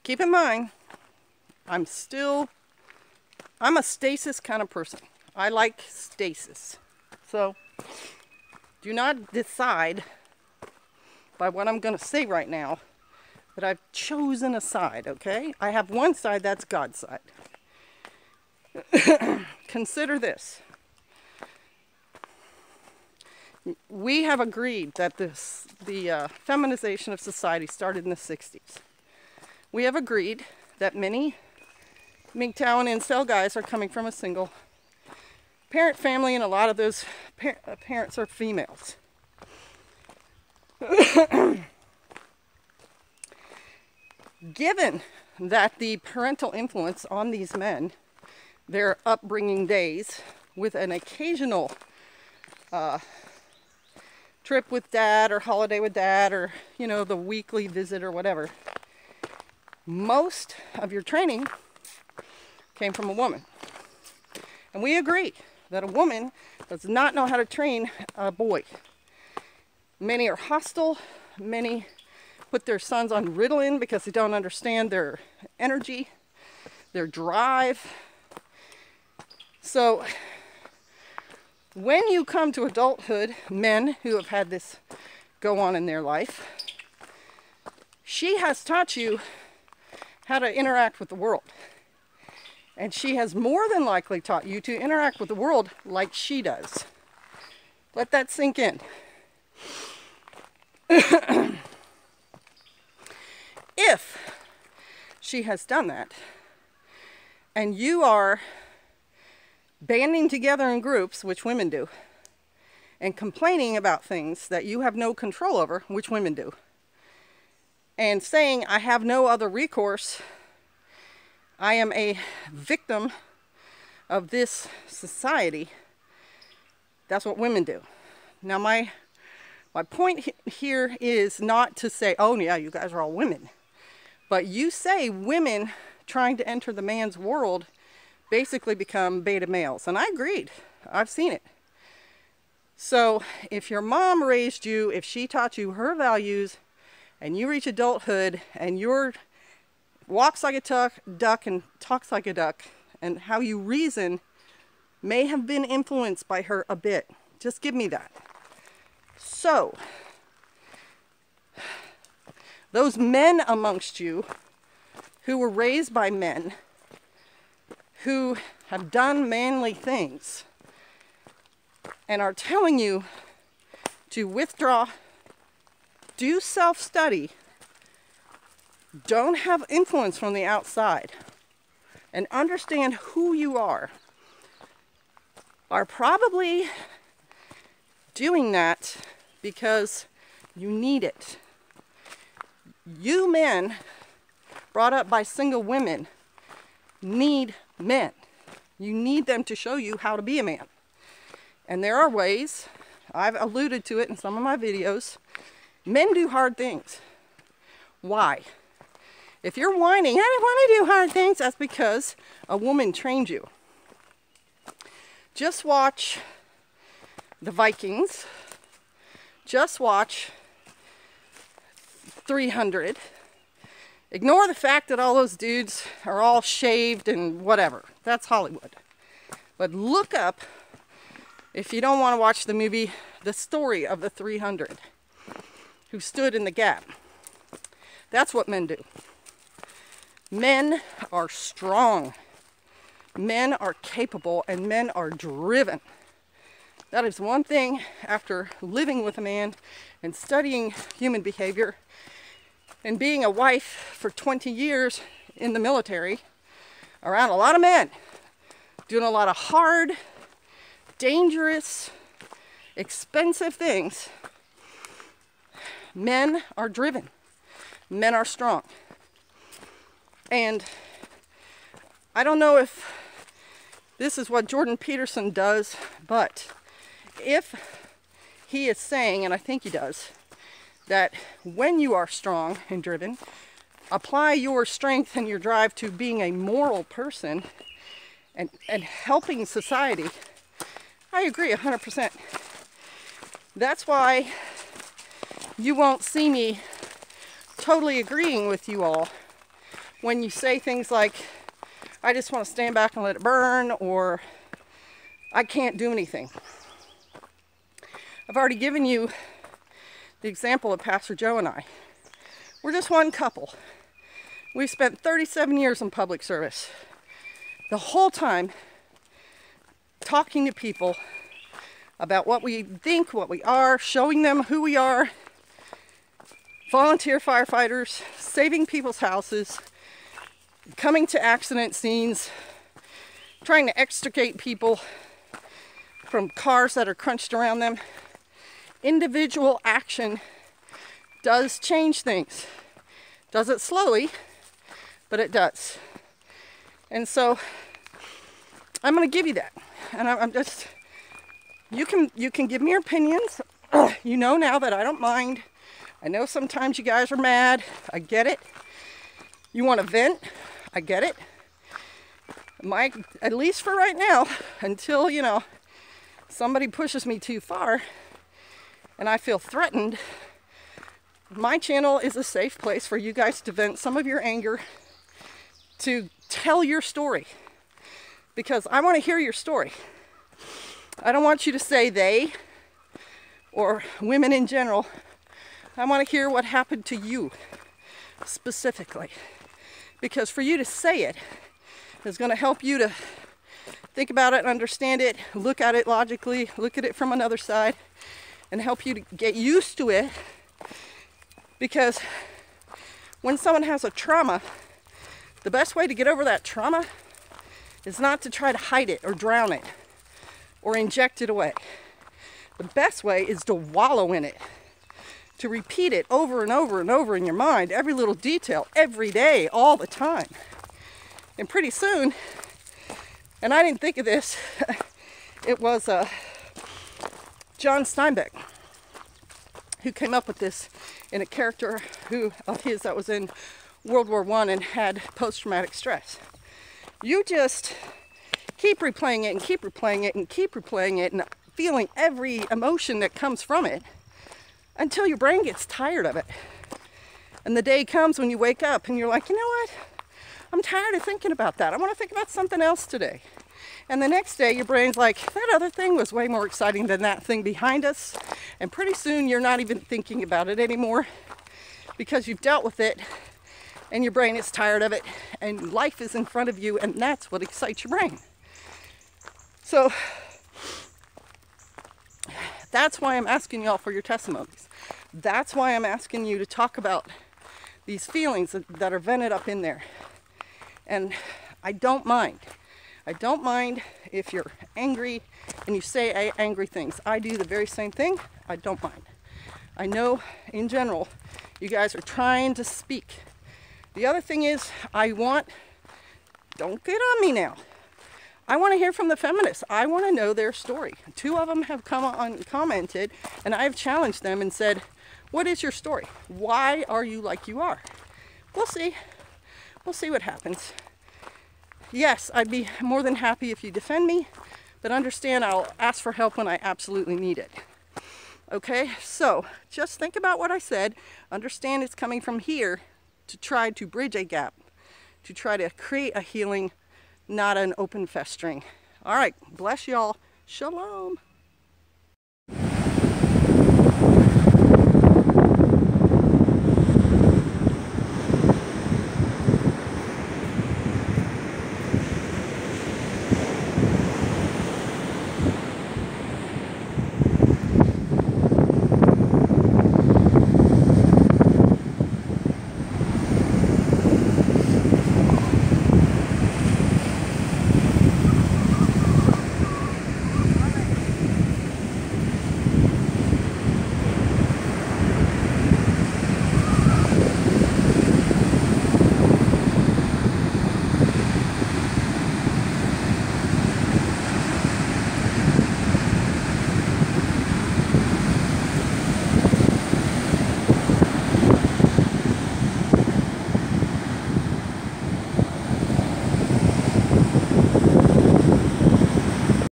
keep in mind, I'm a stasis kind of person. I like stasis. So do not decide by what I'm going to say right now that I've chosen a side, okay? I have one side, that's God's side. Consider this. We have agreed that the feminization of society started in the 60s. We have agreed that many MGTOW and incel guys are coming from a single parent family, and a lot of those parents are females. Given that the parental influence on these men, their upbringing days, with an occasional trip with dad or holiday with dad or, you know, the weekly visit or whatever, most of your training came from a woman. And we agree that a woman does not know how to train a boy. Many are hostile. Many put their sons on Ritalin because they don't understand their energy, their drive. So when you come to adulthood, men who have had this go on in their life, she has taught you how to interact with the world. And she has more than likely taught you to interact with the world like she does. Let that sink in. If she has done that, and you are banding together in groups, which women do, and complaining about things that you have no control over, which women do, and saying, I have no other recourse, I am a victim of this society, that's what women do. Now my point here is not to say, oh yeah, you guys are all women. But you say women trying to enter the man's world basically become beta males. And I agreed. I've seen it. So if your mom raised you, if she taught you her values, and you reach adulthood, and you're walks like a duck and talks like a duck, and how you reason may have been influenced by her a bit. Just give me that. So, those men amongst you who were raised by men, who have done manly things, and are telling you to withdraw, do self-study, don't have influence from the outside, and understand who you are probably doing that because you need it. You men brought up by single women need men. You need them to show you how to be a man. And there are ways, I've alluded to it in some of my videos, men do hard things. Why? If you're whining, I don't want to do hard things, that's because a woman trained you. Just watch the Vikings. Just watch 300. Ignore the fact that all those dudes are all shaved and whatever. That's Hollywood. But look up, if you don't want to watch the movie, the story of the 300 who stood in the gap. That's what men do. Men are strong. Men are capable, and men are driven. That is one thing, after living with a man and studying human behavior and being a wife for 20 years in the military, around a lot of men, doing a lot of hard, dangerous, expensive things. Men are driven. Men are strong. And I don't know if this is what Jordan Peterson does, but if he is saying, and I think he does, that when you are strong and driven, apply your strength and your drive to being a moral person and helping society, I agree 100%. That's why you won't see me totally agreeing with you all when you say things like, I just want to stand back and let it burn, or I can't do anything. I've already given you the example of Pastor Joe and I. We're just one couple. We've spent 37 years in public service. The whole time talking to people about what we think, what we are, showing them who we are. Volunteer firefighters, saving people's houses, coming to accident scenes, trying to extricate people from cars that are crunched around them. Individual action does change things. Does it slowly, but it does. And so I'm going to give you that. And I'm just, you can give me your opinions. You know now that I don't mind. I know sometimes you guys are mad. I get it. You want to vent. I get it. At least for right now, until, you know, somebody pushes me too far and I feel threatened, my channel is a safe place for you guys to vent some of your anger, to tell your story, because I want to hear your story. I don't want you to say they or women in general. I want to hear what happened to you specifically, because for you to say it is going to help you to think about it, understand it, look at it logically, look at it from another side, and help you to get used to it. Because when someone has a trauma, the best way to get over that trauma is not to try to hide it or drown it or inject it away. The best way is to wallow in it, to repeat it over and over and over in your mind, every little detail, every day, all the time. And pretty soon, and I didn't think of this, it was John Steinbeck who came up with this in a character of his that was in World War I and had post-traumatic stress. You just keep replaying it and keep replaying it and keep replaying it and feeling every emotion that comes from it until your brain gets tired of it. And the day comes when you wake up and you're like, you know what? I'm tired of thinking about that. I want to think about something else today. And the next day your brain's like, that other thing was way more exciting than that thing behind us. And pretty soon you're not even thinking about it anymore because you've dealt with it and your brain is tired of it and life is in front of you, and that's what excites your brain. So that's why I'm asking y'all for your testimonies. That's why I'm asking you to talk about these feelings that are vented up in there. And I don't mind. I don't mind if you're angry and you say angry things. I do the very same thing. I don't mind. I know in general you guys are trying to speak. The other thing is, don't get on me now. I want to hear from the feminists. I want to know their story. 2 of them have commented, and I've challenged them and said, what is your story? Why are you like you are? We'll see. We'll see what happens. Yes, I'd be more than happy if you defend me, but understand I'll ask for help when I absolutely need it. Okay, so just think about what I said. Understand it's coming from here to try to bridge a gap, to try to create a healing, not an open festering. All right, bless y'all. Shalom.